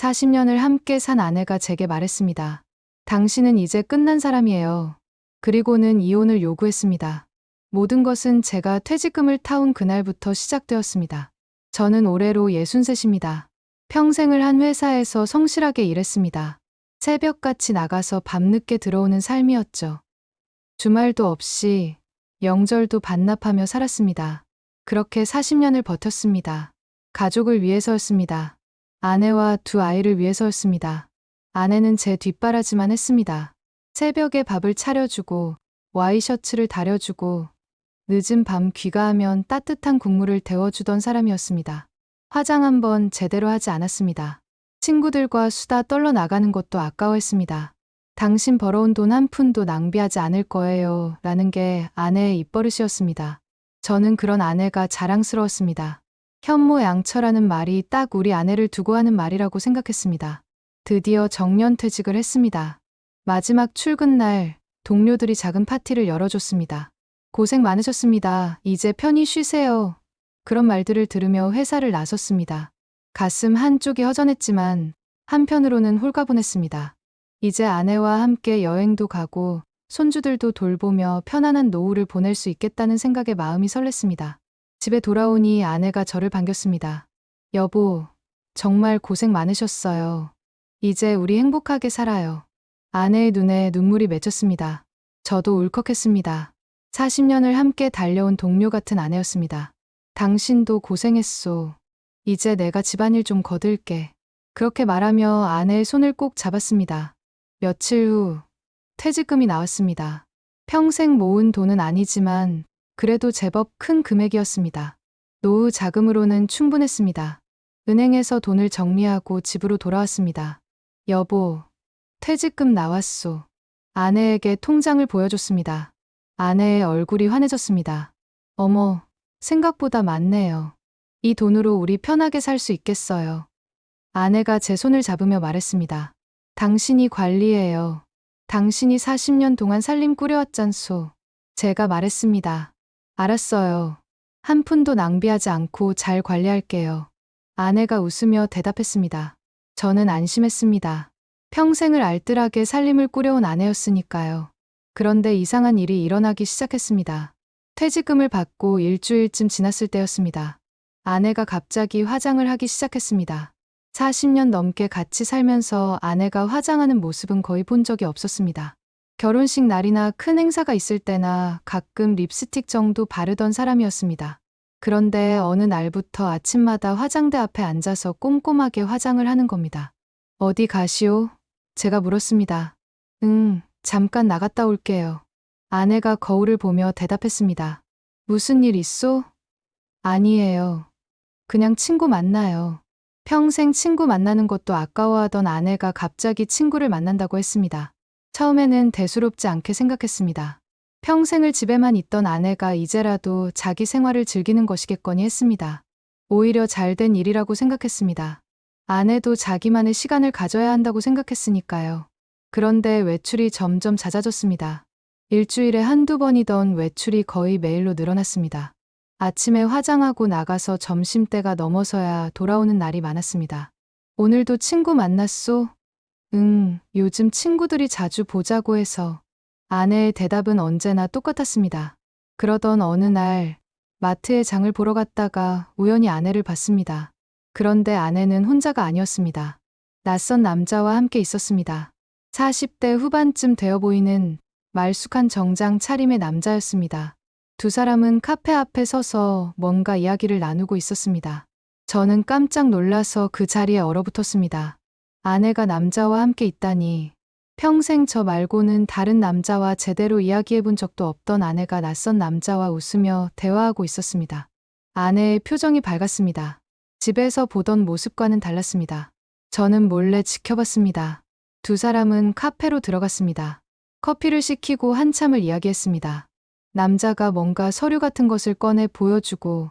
40년을 함께 산 아내가 제게 말했습니다. 당신은 이제 끝난 사람이에요. 그리고는 이혼을 요구했습니다. 모든 것은 제가 퇴직금을 타온 그날부터 시작되었습니다. 저는 올해로 63입니다. 평생을 한 회사에서 성실하게 일했습니다. 새벽같이 나가서 밤늦게 들어오는 삶이었죠. 주말도 없이 명절도 반납하며 살았습니다. 그렇게 40년을 버텼습니다. 가족을 위해서였습니다. 아내와 두 아이를 위해서였습니다. 아내는 제 뒷바라지만 했습니다. 새벽에 밥을 차려주고 와이셔츠를 다려주고 늦은 밤 귀가하면 따뜻한 국물을 데워주던 사람이었습니다. 화장 한번 제대로 하지 않았습니다. 친구들과 수다 떨러 나가는 것도 아까워했습니다. 당신 벌어온 돈 한 푼도 낭비하지 않을 거예요. 라는 게 아내의 입버릇이었습니다. 저는 그런 아내가 자랑스러웠습니다. 현모양처라는 말이 딱 우리 아내를 두고 하는 말이라고 생각했습니다. 드디어 정년퇴직을 했습니다. 마지막 출근 날 동료들이 작은 파티를 열어줬습니다. 고생 많으셨습니다. 이제 편히 쉬세요. 그런 말들을 들으며 회사를 나섰습니다. 가슴 한쪽이 허전했지만 한편으로는 홀가분했습니다. 이제 아내와 함께 여행도 가고 손주들도 돌보며 편안한 노후를 보낼 수 있겠다는 생각에 마음이 설렜습니다. 집에 돌아오니 아내가 저를 반겼습니다. 여보, 정말 고생 많으셨어요. 이제 우리 행복하게 살아요. 아내의 눈에 눈물이 맺혔습니다. 저도 울컥했습니다. 40년을 함께 달려온 동료 같은 아내였습니다. 당신도 고생했소. 이제 내가 집안일 좀 거들게. 그렇게 말하며 아내의 손을 꼭 잡았습니다. 며칠 후 퇴직금이 나왔습니다. 평생 모은 돈은 아니지만 그래도 제법 큰 금액이었습니다. 노후 자금으로는 충분했습니다. 은행에서 돈을 정리하고 집으로 돌아왔습니다. 여보, 퇴직금 나왔소. 아내에게 통장을 보여줬습니다. 아내의 얼굴이 환해졌습니다. 어머, 생각보다 많네요. 이 돈으로 우리 편하게 살 수 있겠어요. 아내가 제 손을 잡으며 말했습니다. 당신이 관리해요. 당신이 40년 동안 살림 꾸려왔잖소. 제가 말했습니다. 알았어요. 한 푼도 낭비하지 않고 잘 관리할게요. 아내가 웃으며 대답했습니다. 저는 안심했습니다. 평생을 알뜰하게 살림을 꾸려온 아내였으니까요. 그런데 이상한 일이 일어나기 시작했습니다. 퇴직금을 받고 일주일쯤 지났을 때였습니다. 아내가 갑자기 화장을 하기 시작했습니다. 40년 넘게 같이 살면서 아내가 화장하는 모습은 거의 본 적이 없었습니다. 결혼식 날이나 큰 행사가 있을 때나 가끔 립스틱 정도 바르던 사람이었습니다. 그런데 어느 날부터 아침마다 화장대 앞에 앉아서 꼼꼼하게 화장을 하는 겁니다. 어디 가시오? 제가 물었습니다. 잠깐 나갔다 올게요. 아내가 거울을 보며 대답했습니다. 무슨 일 있소? 아니에요. 그냥 친구 만나요. 평생 친구 만나는 것도 아까워하던 아내가 갑자기 친구를 만난다고 했습니다. 처음에는 대수롭지 않게 생각했습니다. 평생을 집에만 있던 아내가 이제라도 자기 생활을 즐기는 것이겠거니 했습니다. 오히려 잘된 일이라고 생각했습니다. 아내도 자기만의 시간을 가져야 한다고 생각했으니까요. 그런데 외출이 점점 잦아졌습니다. 일주일에 한두 번이던 외출이 거의 매일로 늘어났습니다. 아침에 화장하고 나가서 점심때가 넘어서야 돌아오는 날이 많았습니다. 오늘도 친구 만났소? 요즘 친구들이 자주 보자고 해서. 아내의 대답은 언제나 똑같았습니다. 그러던 어느 날 마트에 장을 보러 갔다가 우연히 아내를 봤습니다. 그런데 아내는 혼자가 아니었습니다. 낯선 남자와 함께 있었습니다. 40대 후반쯤 되어 보이는 말쑥한 정장 차림의 남자였습니다. 두 사람은 카페 앞에 서서 뭔가 이야기를 나누고 있었습니다. 저는 깜짝 놀라서 그 자리에 얼어붙었습니다. 아내가 남자와 함께 있다니. 평생 저 말고는 다른 남자와 제대로 이야기해 본 적도 없던 아내가 낯선 남자와 웃으며 대화하고 있었습니다. 아내의 표정이 밝았습니다. 집에서 보던 모습과는 달랐습니다. 저는 몰래 지켜봤습니다. 두 사람은 카페로 들어갔습니다. 커피를 시키고 한참을 이야기했습니다. 남자가 뭔가 서류 같은 것을 꺼내 보여주고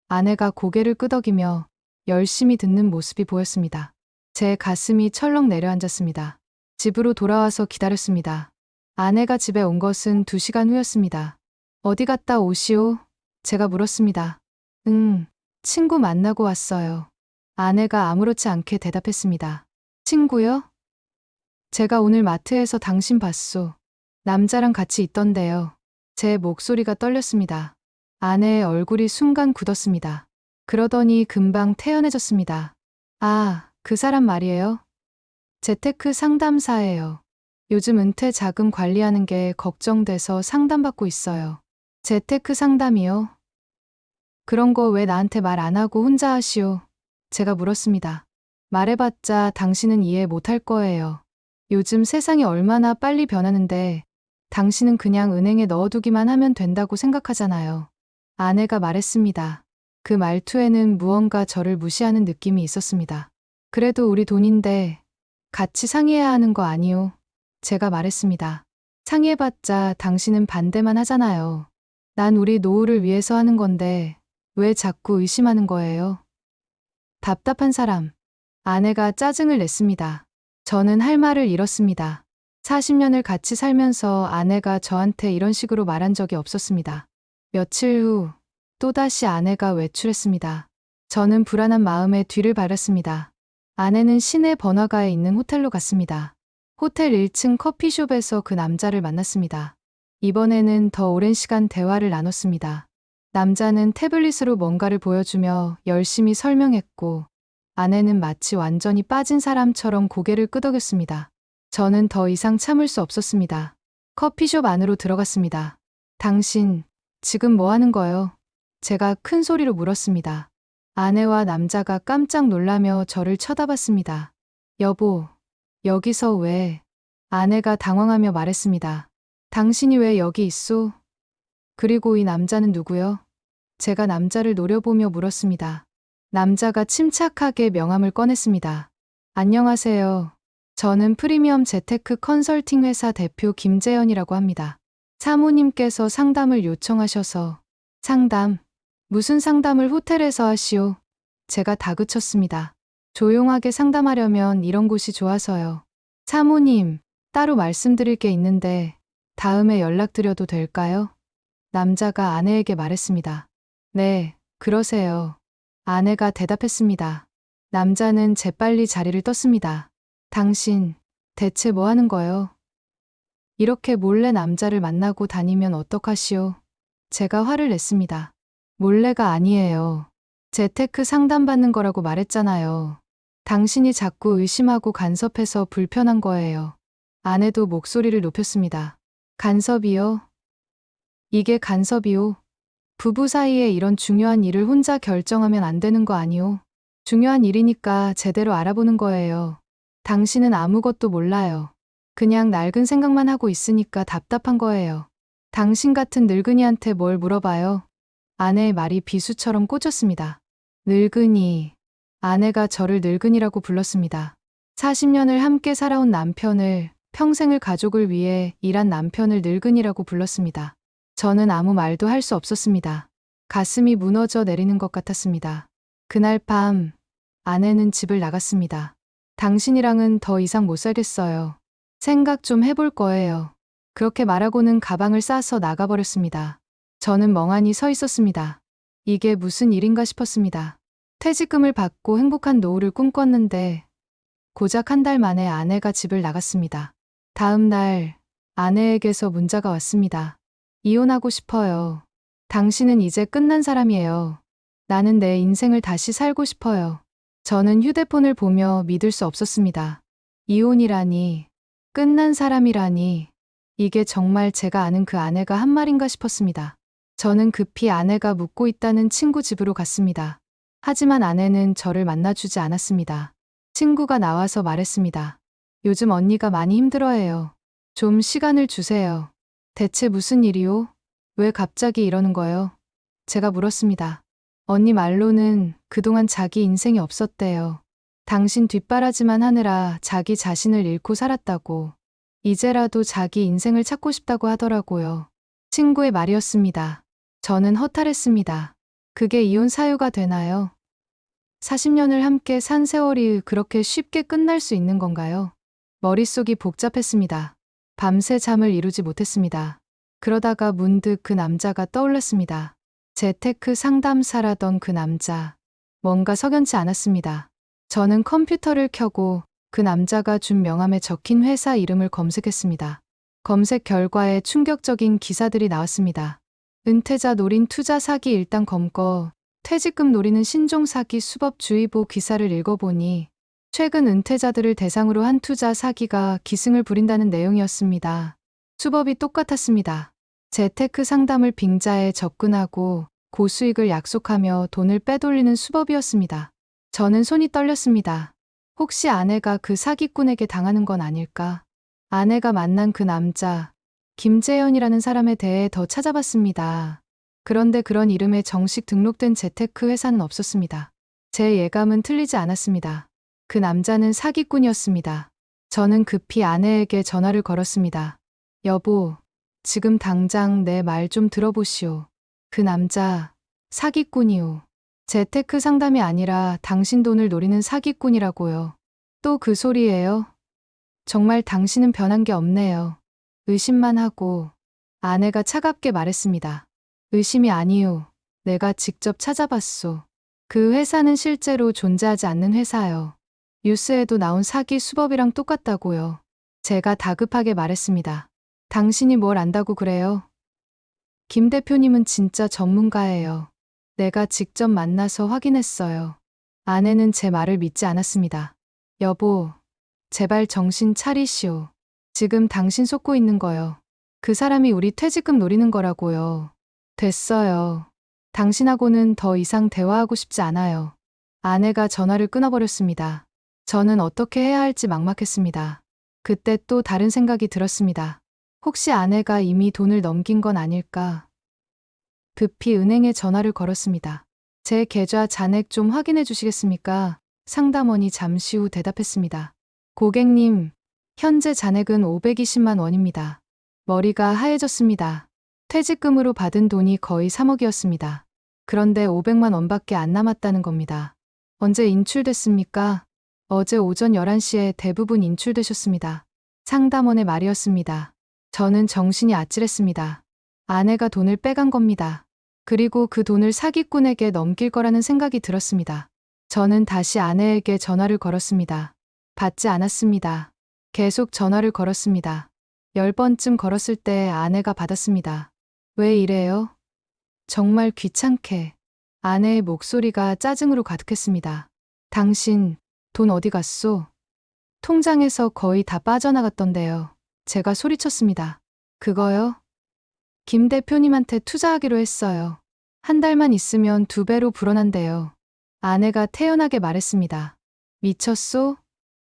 아내가 고개를 끄덕이며 열심히 듣는 모습이 보였습니다. 제 가슴이 철렁 내려앉았습니다. 집으로 돌아와서 기다렸습니다. 아내가 집에 온 것은 2시간 후였습니다. 어디 갔다 오시오? 제가 물었습니다. 친구 만나고 왔어요. 아내가 아무렇지 않게 대답했습니다. 친구요? 제가 오늘 마트에서 당신 봤소. 남자랑 같이 있던데요. 제 목소리가 떨렸습니다. 아내의 얼굴이 순간 굳었습니다. 그러더니 금방 태연해졌습니다. 아, 그 사람 말이에요. 재테크 상담사예요. 요즘 은퇴 자금 관리하는 게 걱정돼서 상담받고 있어요. 재테크 상담이요? 그런 거 왜 나한테 말 안 하고 혼자 하시오? 제가 물었습니다. 말해봤자 당신은 이해 못할 거예요. 요즘 세상이 얼마나 빨리 변하는데 당신은 그냥 은행에 넣어두기만 하면 된다고 생각하잖아요. 아내가 말했습니다. 그 말투에는 무언가 저를 무시하는 느낌이 있었습니다. 그래도 우리 돈인데 같이 상의해야 하는 거 아니오? 제가 말했습니다. 상의해봤자 당신은 반대만 하잖아요. 난 우리 노후를 위해서 하는 건데 왜 자꾸 의심하는 거예요? 답답한 사람. 아내가 짜증을 냈습니다. 저는 할 말을 잃었습니다. 40년을 같이 살면서 아내가 저한테 이런 식으로 말한 적이 없었습니다. 며칠 후 또다시 아내가 외출했습니다. 저는 불안한 마음에 뒤를 바랐습니다. 아내는 시내 번화가에 있는 호텔로 갔습니다. 호텔 1층 커피숍에서 그 남자를 만났습니다. 이번에는 더 오랜 시간 대화를 나눴습니다. 남자는 태블릿으로 뭔가를 보여주며 열심히 설명했고 아내는 마치 완전히 빠진 사람처럼 고개를 끄덕였습니다. 저는 더 이상 참을 수 없었습니다. 커피숍 안으로 들어갔습니다. 당신, 지금 뭐 하는 거요? 제가 큰 소리로 물었습니다. 아내와 남자가 깜짝 놀라며 저를 쳐다봤습니다. 여보, 여기서 왜? 아내가 당황하며 말했습니다. 당신이 왜 여기 있소? 그리고 이 남자는 누구요? 제가 남자를 노려보며 물었습니다. 남자가 침착하게 명함을 꺼냈습니다. 안녕하세요. 저는 프리미엄 재테크 컨설팅 회사 대표 김재현이라고 합니다. 사모님께서 상담을 요청하셔서. 상담? 무슨 상담을 호텔에서 하시오? 제가 다그쳤습니다. 조용하게 상담하려면 이런 곳이 좋아서요. 사모님, 따로 말씀드릴 게 있는데 다음에 연락드려도 될까요? 남자가 아내에게 말했습니다. 네, 그러세요. 아내가 대답했습니다. 남자는 재빨리 자리를 떴습니다. 당신, 대체 뭐 하는 거요? 이렇게 몰래 남자를 만나고 다니면 어떡하시오? 제가 화를 냈습니다. 몰래가 아니에요. 재테크 상담받는 거라고 말했잖아요. 당신이 자꾸 의심하고 간섭해서 불편한 거예요. 아내도 목소리를 높였습니다. 간섭이요? 이게 간섭이요? 부부 사이에 이런 중요한 일을 혼자 결정하면 안 되는 거 아니오? 중요한 일이니까 제대로 알아보는 거예요. 당신은 아무것도 몰라요. 그냥 낡은 생각만 하고 있으니까 답답한 거예요. 당신 같은 늙은이한테 뭘 물어봐요? 아내의 말이 비수처럼 꽂혔습니다. 늙은이. 아내가 저를 늙은이라고 불렀습니다. 40년을 함께 살아온 남편을, 평생을 가족을 위해 일한 남편을 늙은이라고 불렀습니다. 저는 아무 말도 할 수 없었습니다. 가슴이 무너져 내리는 것 같았습니다. 그날 밤, 아내는 집을 나갔습니다. 당신이랑은 더 이상 못 살겠어요. 생각 좀 해볼 거예요. 그렇게 말하고는 가방을 싸서 나가버렸습니다. 저는 멍하니 서 있었습니다. 이게 무슨 일인가 싶었습니다. 퇴직금을 받고 행복한 노후를 꿈꿨는데 고작 한 달 만에 아내가 집을 나갔습니다. 다음 날 아내에게서 문자가 왔습니다. 이혼하고 싶어요. 당신은 이제 끝난 사람이에요. 나는 내 인생을 다시 살고 싶어요. 저는 휴대폰을 보며 믿을 수 없었습니다. 이혼이라니, 끝난 사람이라니, 이게 정말 제가 아는 그 아내가 한 말인가 싶었습니다. 저는 급히 아내가 묵고 있다는 친구 집으로 갔습니다. 하지만 아내는 저를 만나주지 않았습니다. 친구가 나와서 말했습니다. 요즘 언니가 많이 힘들어해요. 좀 시간을 주세요. 대체 무슨 일이요? 왜 갑자기 이러는 거요? 제가 물었습니다. 언니 말로는 그동안 자기 인생이 없었대요. 당신 뒷바라지만 하느라 자기 자신을 잃고 살았다고. 이제라도 자기 인생을 찾고 싶다고 하더라고요. 친구의 말이었습니다. 저는 허탈했습니다. 그게 이혼 사유가 되나요? 40년을 함께 산 세월이 그렇게 쉽게 끝날 수 있는 건가요? 머릿속이 복잡했습니다. 밤새 잠을 이루지 못했습니다. 그러다가 문득 그 남자가 떠올랐습니다. 재테크 상담사라던 그 남자. 뭔가 석연치 않았습니다. 저는 컴퓨터를 켜고 그 남자가 준 명함에 적힌 회사 이름을 검색했습니다. 검색 결과에 충격적인 기사들이 나왔습니다. 은퇴자 노린 투자 사기 일당 검거, 퇴직금 노리는 신종 사기 수법 주의보. 기사를 읽어보니 최근 은퇴자들을 대상으로 한 투자 사기가 기승을 부린다는 내용이었습니다. 수법이 똑같았습니다. 재테크 상담을 빙자해 접근하고 고수익을 약속하며 돈을 빼돌리는 수법이었습니다. 저는 손이 떨렸습니다. 혹시 아내가 그 사기꾼에게 당하는 건 아닐까? 아내가 만난 그 남자, 김재현이라는 사람에 대해 더 찾아봤습니다. 그런데 그런 이름의 정식 등록된 재테크 회사는 없었습니다. 제 예감은 틀리지 않았습니다. 그 남자는 사기꾼이었습니다. 저는 급히 아내에게 전화를 걸었습니다. 여보, 지금 당장 내 말 좀 들어보시오. 그 남자, 사기꾼이오. 재테크 상담이 아니라 당신 돈을 노리는 사기꾼이라고요. 또 그 소리예요? 정말 당신은 변한 게 없네요. 의심만 하고. 아내가 차갑게 말했습니다. 의심이 아니오. 내가 직접 찾아봤소. 그 회사는 실제로 존재하지 않는 회사요. 뉴스에도 나온 사기 수법이랑 똑같다고요. 제가 다급하게 말했습니다. 당신이 뭘 안다고 그래요? 김 대표님은 진짜 전문가예요. 내가 직접 만나서 확인했어요. 아내는 제 말을 믿지 않았습니다. 여보, 제발 정신 차리시오. 지금 당신 속고 있는 거요. 그 사람이 우리 퇴직금 노리는 거라고요. 됐어요. 당신하고는 더 이상 대화하고 싶지 않아요. 아내가 전화를 끊어버렸습니다. 저는 어떻게 해야 할지 막막했습니다. 그때 또 다른 생각이 들었습니다. 혹시 아내가 이미 돈을 넘긴 건 아닐까? 급히 은행에 전화를 걸었습니다. 제 계좌 잔액 좀 확인해 주시겠습니까? 상담원이 잠시 후 대답했습니다. 고객님, 현재 잔액은 520만 원입니다. 머리가 하얘졌습니다. 퇴직금으로 받은 돈이 거의 3억이었습니다. 그런데 500만 원밖에 안 남았다는 겁니다. 언제 인출됐습니까? 어제 오전 11시에 대부분 인출되셨습니다. 상담원의 말이었습니다. 저는 정신이 아찔했습니다. 아내가 돈을 빼간 겁니다. 그리고 그 돈을 사기꾼에게 넘길 거라는 생각이 들었습니다. 저는 다시 아내에게 전화를 걸었습니다. 받지 않았습니다. 계속 전화를 걸었습니다. 10번쯤 걸었을 때 아내가 받았습니다. 왜 이래요? 정말 귀찮게. 아내의 목소리가 짜증으로 가득했습니다. 당신, 돈 어디 갔소? 통장에서 거의 다 빠져나갔던데요. 제가 소리쳤습니다. 그거요? 김 대표님한테 투자하기로 했어요. 한 달만 있으면 2배로 불어난대요. 아내가 태연하게 말했습니다. 미쳤소?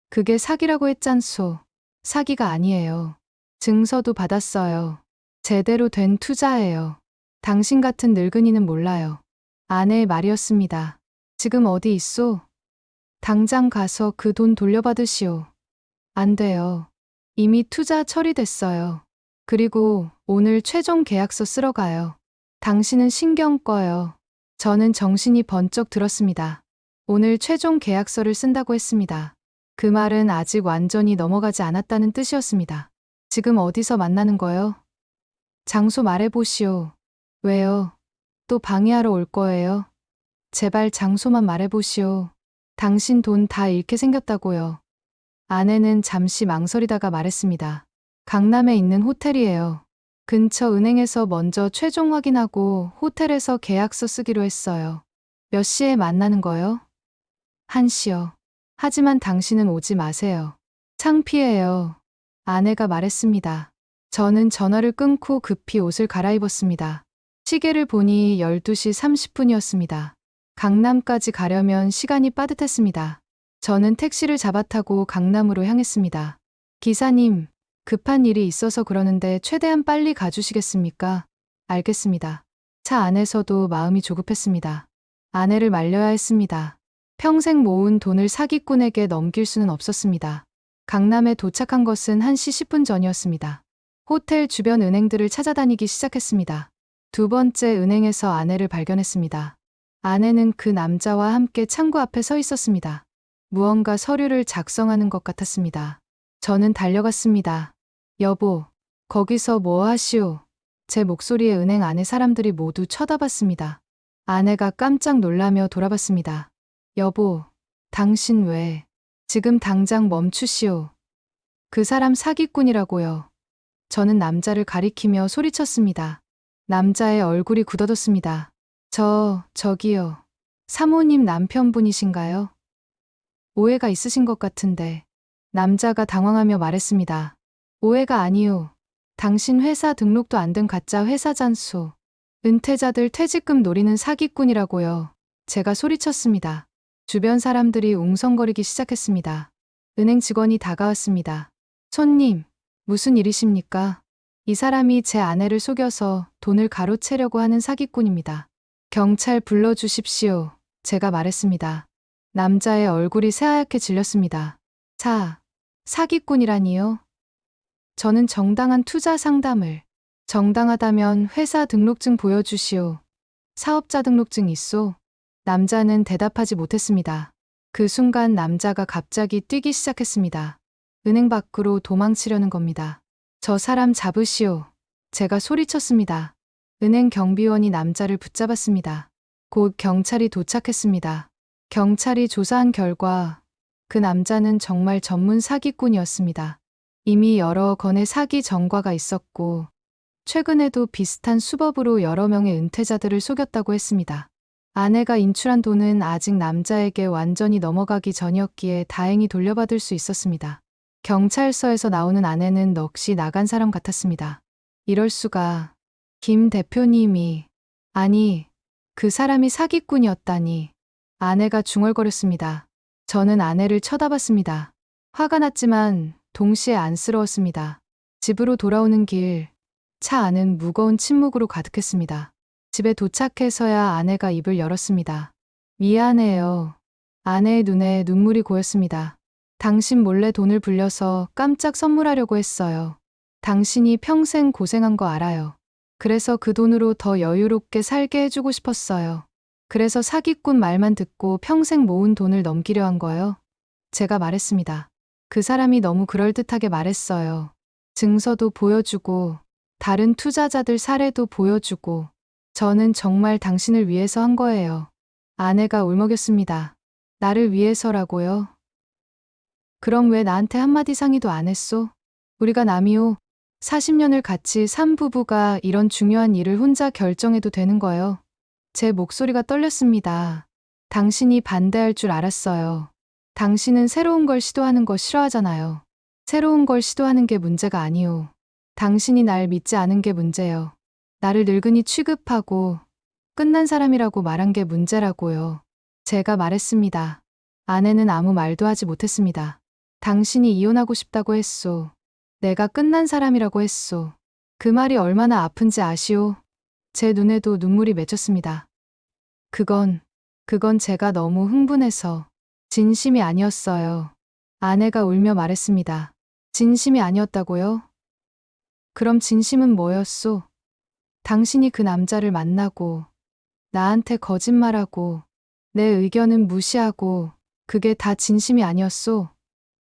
그게 사기라고 했잖소. 사기가 아니에요. 증서도 받았어요. 제대로 된 투자예요. 당신 같은 늙은이는 몰라요. 아내의 말이었습니다. 지금 어디 있소? 당장 가서 그 돈 돌려받으시오. 안 돼요. 이미 투자 처리됐어요. 그리고 오늘 최종 계약서 쓰러 가요. 당신은 신경 꺼요. 저는 정신이 번쩍 들었습니다. 오늘 최종 계약서를 쓴다고 했습니다. 그 말은 아직 완전히 넘어가지 않았다는 뜻이었습니다. 지금 어디서 만나는 거요? 장소 말해보시오. 왜요? 또 방해하러 올 거예요? 제발 장소만 말해보시오. 당신 돈 다 잃게 생겼다고요. 아내는 잠시 망설이다가 말했습니다. 강남에 있는 호텔이에요. 근처 은행에서 먼저 최종 확인하고 호텔에서 계약서 쓰기로 했어요. 몇 시에 만나는 거요? 1시요. 하지만 당신은 오지 마세요. 창피해요. 아내가 말했습니다. 저는 전화를 끊고 급히 옷을 갈아입었습니다. 시계를 보니 12시 30분이었습니다. 강남까지 가려면 시간이 빠듯했습니다. 저는 택시를 잡아타고 강남으로 향했습니다. 기사님, 급한 일이 있어서 그러는데 최대한 빨리 가주시겠습니까? 알겠습니다. 차 안에서도 마음이 조급했습니다. 아내를 말려야 했습니다. 평생 모은 돈을 사기꾼에게 넘길 수는 없었습니다. 강남에 도착한 것은 1시 10분 전이었습니다. 호텔 주변 은행들을 찾아다니기 시작했습니다. 두 번째 은행에서 아내를 발견했습니다. 아내는 그 남자와 함께 창구 앞에 서 있었습니다. 무언가 서류를 작성하는 것 같았습니다. 저는 달려갔습니다. 여보, 거기서 뭐 하시오? 제 목소리에 은행 안의 사람들이 모두 쳐다봤습니다. 아내가 깜짝 놀라며 돌아봤습니다. 여보, 당신 왜? 지금 당장 멈추시오. 그 사람 사기꾼이라고요. 저는 남자를 가리키며 소리쳤습니다. 남자의 얼굴이 굳어졌습니다. 저기요. 사모님 남편분이신가요? 오해가 있으신 것 같은데. 남자가 당황하며 말했습니다. 오해가 아니요. 당신 회사 등록도 안 된 가짜 회사잔소. 은퇴자들 퇴직금 노리는 사기꾼이라고요. 제가 소리쳤습니다. 주변 사람들이 웅성거리기 시작했습니다. 은행 직원이 다가왔습니다. 손님, 무슨 일이십니까? 이 사람이 제 아내를 속여서 돈을 가로채려고 하는 사기꾼입니다. 경찰 불러주십시오. 제가 말했습니다. 남자의 얼굴이 새하얗게 질렸습니다. 사기꾼이라니요? 저는 정당한 투자 상담을. 정당하다면 회사 등록증 보여주시오. 사업자 등록증 있소? 남자는 대답하지 못했습니다. 그 순간 남자가 갑자기 뛰기 시작했습니다. 은행 밖으로 도망치려는 겁니다. 저 사람 잡으시오. 제가 소리쳤습니다. 은행 경비원이 남자를 붙잡았습니다. 곧 경찰이 도착했습니다. 경찰이 조사한 결과 그 남자는 정말 전문 사기꾼이었습니다. 이미 여러 건의 사기 전과가 있었고 최근에도 비슷한 수법으로 여러 명의 은퇴자들을 속였다고 했습니다. 아내가 인출한 돈은 아직 남자에게 완전히 넘어가기 전이었기에 다행히 돌려받을 수 있었습니다. 경찰서에서 나오는 아내는 넋이 나간 사람 같았습니다. 이럴 수가. 김 대표님이. 아니, 그 사람이 사기꾼이었다니. 아내가 중얼거렸습니다. 저는 아내를 쳐다봤습니다. 화가 났지만 동시에 안쓰러웠습니다. 집으로 돌아오는 길, 차 안은 무거운 침묵으로 가득했습니다. 집에 도착해서야 아내가 입을 열었습니다. 미안해요. 아내의 눈에 눈물이 고였습니다. 당신 몰래 돈을 불려서 깜짝 선물하려고 했어요. 당신이 평생 고생한 거 알아요. 그래서 그 돈으로 더 여유롭게 살게 해주고 싶었어요. 그래서 사기꾼 말만 듣고 평생 모은 돈을 넘기려 한 거요. 제가 말했습니다. 그 사람이 너무 그럴듯하게 말했어요. 증서도 보여주고 다른 투자자들 사례도 보여주고 저는 정말 당신을 위해서 한 거예요. 아내가 울먹였습니다. 나를 위해서라고요? 그럼 왜 나한테 한마디 상의도 안 했소? 우리가 남이요. 40년을 같이 산 부부가 이런 중요한 일을 혼자 결정해도 되는 거요. 제 목소리가 떨렸습니다. 당신이 반대할 줄 알았어요. 당신은 새로운 걸 시도하는 거 싫어하잖아요. 새로운 걸 시도하는 게 문제가 아니오. 당신이 날 믿지 않은 게 문제요. 나를 늙은이 취급하고 끝난 사람이라고 말한 게 문제라고요. 제가 말했습니다. 아내는 아무 말도 하지 못했습니다. 당신이 이혼하고 싶다고 했소. 내가 끝난 사람이라고 했소. 그 말이 얼마나 아픈지 아시오? 제 눈에도 눈물이 맺혔습니다. 그건 제가 너무 흥분해서 진심이 아니었어요. 아내가 울며 말했습니다. 진심이 아니었다고요? 그럼 진심은 뭐였소? 당신이 그 남자를 만나고 나한테 거짓말하고 내 의견은 무시하고 그게 다 진심이 아니었소?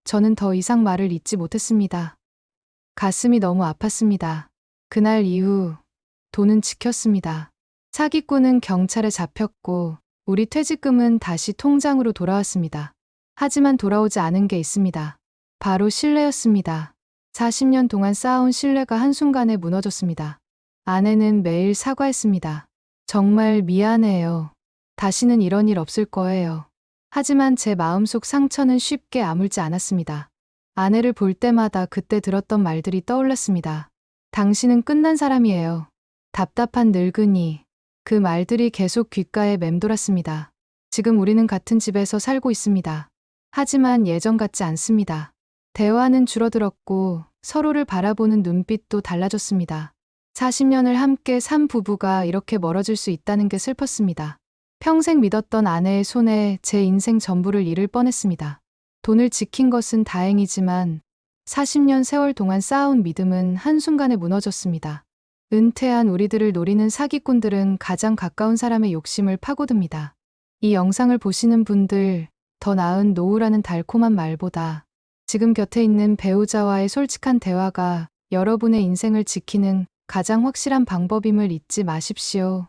저는 더 이상 말을 잇지 못했습니다. 가슴이 너무 아팠습니다. 그날 이후 돈은 지켰습니다. 사기꾼은 경찰에 잡혔고 우리 퇴직금은 다시 통장으로 돌아왔습니다. 하지만 돌아오지 않은 게 있습니다. 바로 신뢰였습니다. 40년 동안 쌓아온 신뢰가 한순간에 무너졌습니다. 아내는 매일 사과했습니다. 정말 미안해요. 다시는 이런 일 없을 거예요. 하지만 제 마음속 상처는 쉽게 아물지 않았습니다. 아내를 볼 때마다 그때 들었던 말들이 떠올랐습니다. 당신은 끝난 사람이에요. 답답한 늙은이. 그 말들이 계속 귓가에 맴돌았습니다. 지금 우리는 같은 집에서 살고 있습니다. 하지만 예전 같지 않습니다. 대화는 줄어들었고 서로를 바라보는 눈빛도 달라졌습니다. 40년을 함께 산 부부가 이렇게 멀어질 수 있다는 게 슬펐습니다. 평생 믿었던 아내의 손에 제 인생 전부를 잃을 뻔했습니다. 돈을 지킨 것은 다행이지만 40년 세월 동안 쌓아온 믿음은 한순간에 무너졌습니다. 은퇴한 우리들을 노리는 사기꾼들은 가장 가까운 사람의 욕심을 파고듭니다. 이 영상을 보시는 분들, 더 나은 노후라는 달콤한 말보다 지금 곁에 있는 배우자와의 솔직한 대화가 여러분의 인생을 지키는 가장 확실한 방법임을 잊지 마십시오.